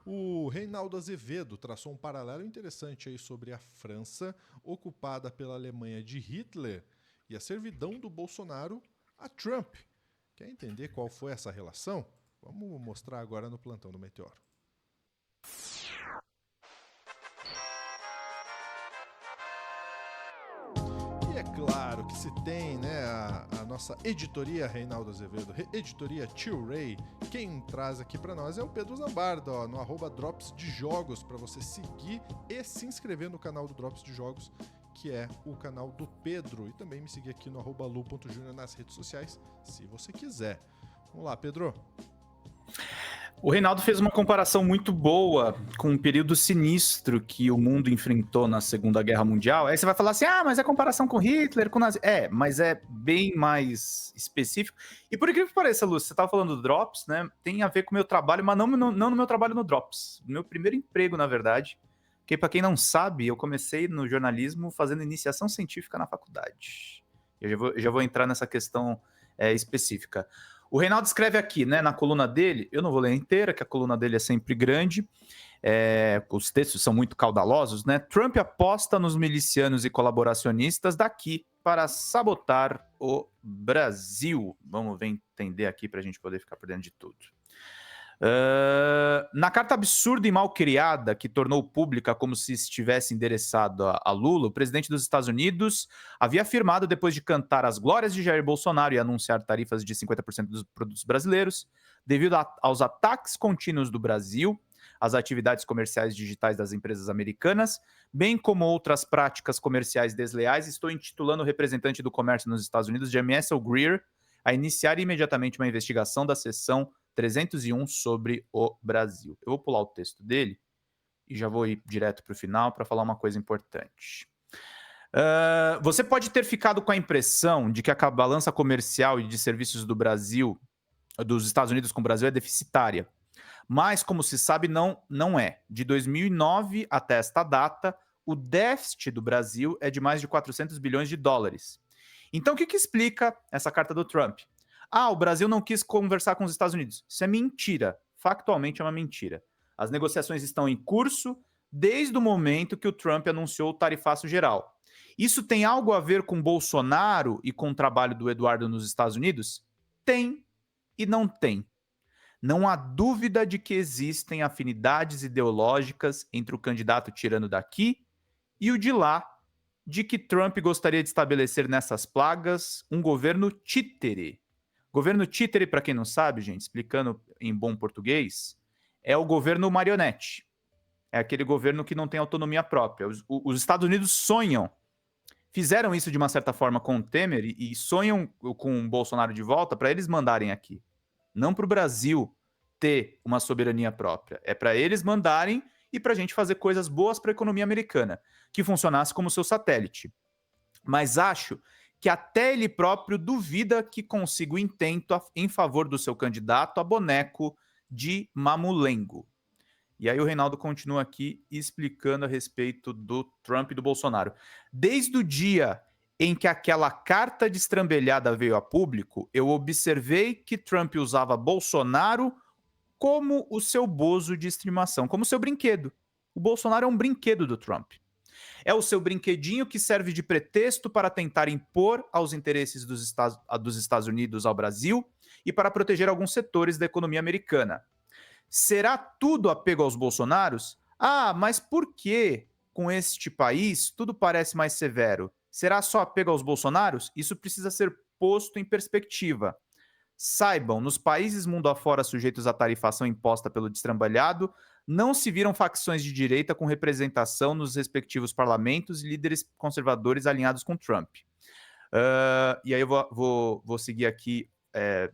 O Reinaldo Azevedo traçou um paralelo interessante aí sobre a França, ocupada pela Alemanha de Hitler, e a servidão do Bolsonaro a Trump. Quer entender qual foi essa relação? Vamos mostrar agora no plantão do Meteoro. E é claro que se tem, né, a nossa editoria Reinaldo Azevedo, editoria Tio Ray, quem traz aqui para nós é o Pedro Zambardo, ó, no arroba Drops de Jogos, para você seguir e se inscrever no canal do Drops de Jogos, que é o canal do Pedro, e também me seguir aqui no arroba lu.junior nas redes sociais, se você quiser. Vamos lá, Pedro. O Reinaldo fez uma comparação muito boa com um período sinistro que o mundo enfrentou na Segunda Guerra Mundial. Aí você vai falar assim, mas é comparação com Hitler, com Nazi... mas é bem mais específico. E por incrível que pareça, Lúcio, você estava falando do Drops, né? Tem a ver com o meu trabalho, mas não no meu trabalho no Drops. Meu primeiro emprego, na verdade. Porque, para quem não sabe, eu comecei no jornalismo fazendo iniciação científica na faculdade. Eu já vou entrar nessa questão específica. O Reinaldo escreve aqui, né, na coluna dele, eu não vou ler inteira, que a coluna dele é sempre grande, os textos são muito caudalosos, né? Trump aposta nos milicianos e colaboracionistas daqui para sabotar o Brasil. Vamos ver entender aqui para a gente poder ficar por dentro de tudo. Na carta absurda e mal criada que tornou pública como se estivesse endereçado a Lula, o presidente dos Estados Unidos havia afirmado, depois de cantar as glórias de Jair Bolsonaro e anunciar tarifas de 50% dos produtos brasileiros, devido aos ataques contínuos do Brasil às atividades comerciais digitais das empresas americanas, bem como outras práticas comerciais desleais, estou intitulando o representante do comércio nos Estados Unidos, James S. Greer, a iniciar imediatamente uma investigação da seção 301 sobre o Brasil. Eu vou pular o texto dele e já vou ir direto para o final para falar uma coisa importante. Você pode ter ficado com a impressão de que a balança comercial e de serviços do Brasil, dos Estados Unidos com o Brasil, é deficitária. Mas, como se sabe, não é. De 2009 até esta data, o déficit do Brasil é de mais de 400 bilhões de dólares. Então, o que explica essa carta do Trump? O Brasil não quis conversar com os Estados Unidos. Isso é mentira. Factualmente é uma mentira. As negociações estão em curso desde o momento que o Trump anunciou o tarifaço geral. Isso tem algo a ver com Bolsonaro e com o trabalho do Eduardo nos Estados Unidos? Tem e não tem. Não há dúvida de que existem afinidades ideológicas entre o candidato tirano daqui e o de lá, de que Trump gostaria de estabelecer nessas plagas um governo títere. Governo títere, para quem não sabe, gente, explicando em bom português, é o governo marionete. É aquele governo que não tem autonomia própria. Os Estados Unidos sonham, fizeram isso de uma certa forma com o Temer e sonham com o Bolsonaro de volta para eles mandarem aqui. Não para o Brasil ter uma soberania própria. É para eles mandarem e para a gente fazer coisas boas para a economia americana, que funcionasse como seu satélite. Mas acho que até ele próprio duvida que consiga o intento em favor do seu candidato a boneco de mamulengo. E aí o Reinaldo continua aqui explicando a respeito do Trump e do Bolsonaro. Desde o dia em que aquela carta destrambelhada veio a público, eu observei que Trump usava Bolsonaro como o seu bozo de estimação, como o seu brinquedo. O Bolsonaro é um brinquedo do Trump. É o seu brinquedinho que serve de pretexto para tentar impor aos interesses dos Estados Unidos ao Brasil e para proteger alguns setores da economia americana. Será tudo apego aos Bolsonaros? Mas por que, com este país, tudo parece mais severo? Será só apego aos Bolsonaros? Isso precisa ser posto em perspectiva. Saibam, nos países mundo afora sujeitos à tarifação imposta pelo destrambalhado, não se viram facções de direita com representação nos respectivos parlamentos e líderes conservadores alinhados com Trump. E aí eu vou seguir aqui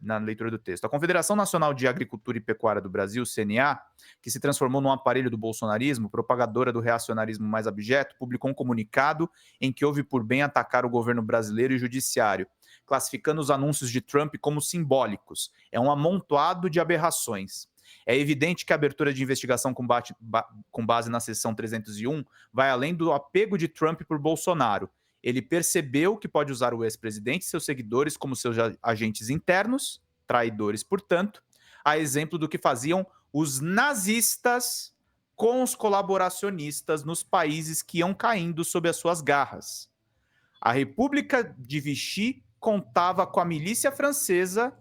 na leitura do texto. A Confederação Nacional de Agricultura e Pecuária do Brasil, CNA, que se transformou num aparelho do bolsonarismo, propagadora do reacionarismo mais abjeto, publicou um comunicado em que houve por bem atacar o governo brasileiro e o judiciário, classificando os anúncios de Trump como simbólicos. É um amontoado de aberrações. É evidente que a abertura de investigação com base na seção 301 vai além do apego de Trump por Bolsonaro. Ele percebeu que pode usar o ex-presidente e seus seguidores como seus agentes internos, traidores, portanto, a exemplo do que faziam os nazistas com os colaboracionistas nos países que iam caindo sob as suas garras. A República de Vichy contava com a milícia francesa,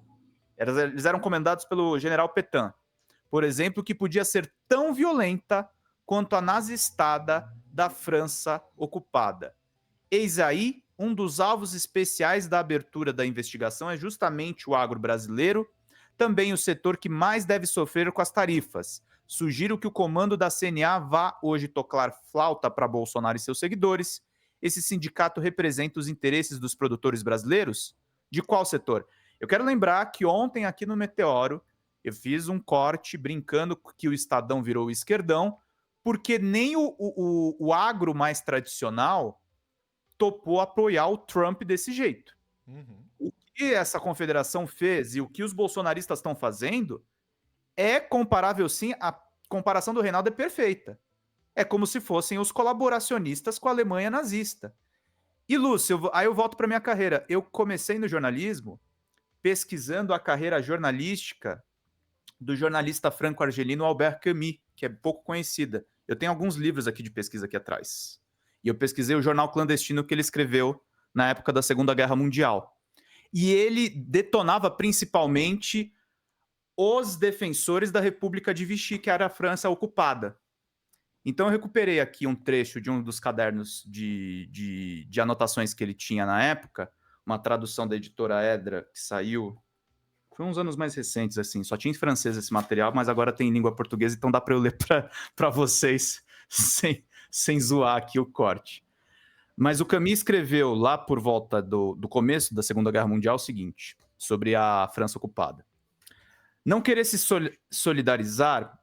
eles eram comandados pelo general Pétain, por exemplo, que podia ser tão violenta quanto a nazistada da França ocupada. Eis aí, um dos alvos especiais da abertura da investigação é justamente o agro brasileiro, também o setor que mais deve sofrer com as tarifas. Sugiro que o comando da CNA vá hoje tocar flauta para Bolsonaro e seus seguidores. Esse sindicato representa os interesses dos produtores brasileiros? De qual setor? Eu quero lembrar que ontem aqui no Meteoro eu fiz um corte brincando que o Estadão virou o esquerdão, porque nem o agro mais tradicional topou apoiar o Trump desse jeito. Uhum. O que essa confederação fez e o que os bolsonaristas estão fazendo é comparável, sim. A comparação do Reinaldo é perfeita. É como se fossem os colaboracionistas com a Alemanha nazista. E, Lúcio, aí eu volto para minha carreira. Eu comecei no jornalismo pesquisando a carreira jornalística do jornalista franco-argelino Albert Camus, que é pouco conhecida. Eu tenho alguns livros aqui de pesquisa aqui atrás. E eu pesquisei o jornal clandestino que ele escreveu na época da Segunda Guerra Mundial. E ele detonava principalmente os defensores da República de Vichy, que era a França ocupada. Então eu recuperei aqui um trecho de um dos cadernos de anotações que ele tinha na época, uma tradução da editora Edra, que saiu... Foi uns anos mais recentes, assim. Só tinha em francês esse material, mas agora tem em língua portuguesa, então dá para eu ler para vocês sem zoar aqui o corte. Mas o Camus escreveu lá por volta do começo da Segunda Guerra Mundial o seguinte, sobre a França ocupada. Não querer se solidarizar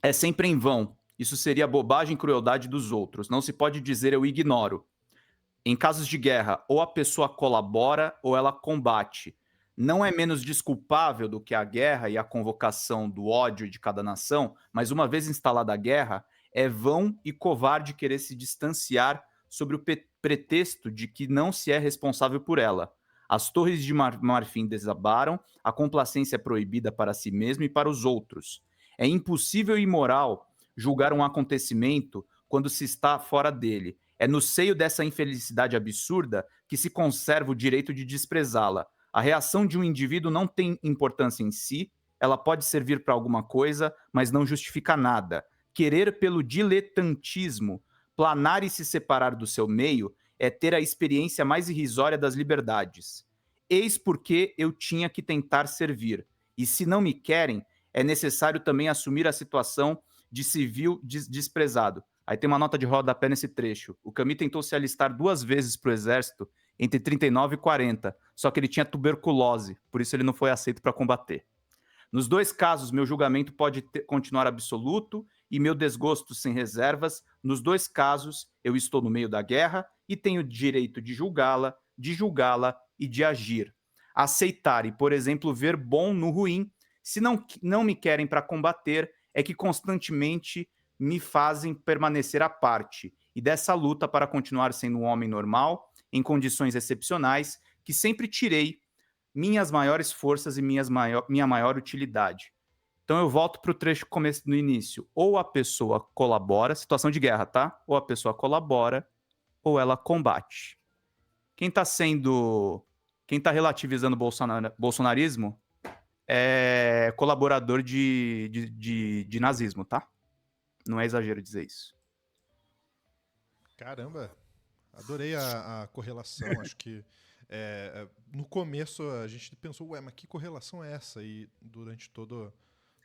é sempre em vão. Isso seria bobagem e crueldade dos outros. Não se pode dizer eu ignoro. Em casos de guerra, ou a pessoa colabora ou ela combate. Não é menos desculpável do que a guerra e a convocação do ódio de cada nação, mas uma vez instalada a guerra, é vão e covarde querer se distanciar sobre o pretexto de que não se é responsável por ela. As torres de marfim desabaram, a complacência é proibida para si mesmo e para os outros. É impossível e imoral julgar um acontecimento quando se está fora dele. É no seio dessa infelicidade absurda que se conserva o direito de desprezá-la. A reação de um indivíduo não tem importância em si, ela pode servir para alguma coisa, mas não justifica nada. Querer pelo diletantismo planar e se separar do seu meio é ter a experiência mais irrisória das liberdades. Eis porque eu tinha que tentar servir. E se não me querem, é necessário também assumir a situação de civil desprezado. Aí tem uma nota de rodapé nesse trecho. O Camus tentou se alistar 2 vezes para o exército entre 39 e 40, só que ele tinha tuberculose, por isso ele não foi aceito para combater. Nos 2 casos, meu julgamento pode continuar absoluto e meu desgosto sem reservas. Nos 2 casos, eu estou no meio da guerra e tenho direito de julgá-la e de agir. Aceitar e, por exemplo, ver bom no ruim. Se não me querem para combater, é que constantemente me fazem permanecer à parte. E dessa luta para continuar sendo um homem normal, em condições excepcionais, que sempre tirei minhas maiores forças e minha maior utilidade. Então eu volto para o trecho começo no início. Ou a pessoa colabora, situação de guerra, tá? Ou a pessoa colabora, ou ela combate. Quem está relativizando o bolsonarismo é colaborador de nazismo, tá? Não é exagero dizer isso. Caramba, adorei a correlação. Acho que no começo a gente pensou, ué, mas que correlação é essa? E durante todo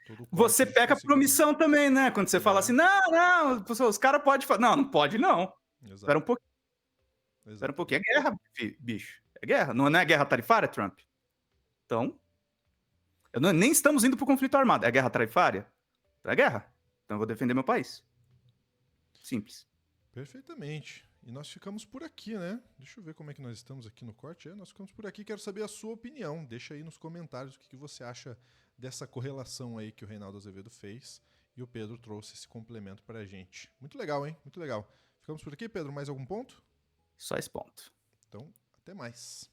o corte Você a gente peca por conseguiu. omissão também, né? Quando você fala assim, não, os caras podem falar. Não, não pode, não. Espera um Exato. pouquinho. Espera um pouquinho. É guerra, bicho. É guerra. Não é guerra tarifária, Trump? Então, nem estamos indo para o conflito armado. É guerra tarifária? É guerra. Então eu vou defender meu país. Simples. Perfeitamente. E nós ficamos por aqui, né? Deixa eu ver como é que nós estamos aqui no corte. Nós ficamos por aqui. Quero saber a sua opinião. Deixa aí nos comentários o que você acha dessa correlação aí que o Reinaldo Azevedo fez. E o Pedro trouxe esse complemento pra gente. Muito legal, hein? Muito legal. Ficamos por aqui, Pedro. Mais algum ponto? Só esse ponto. Então, até mais.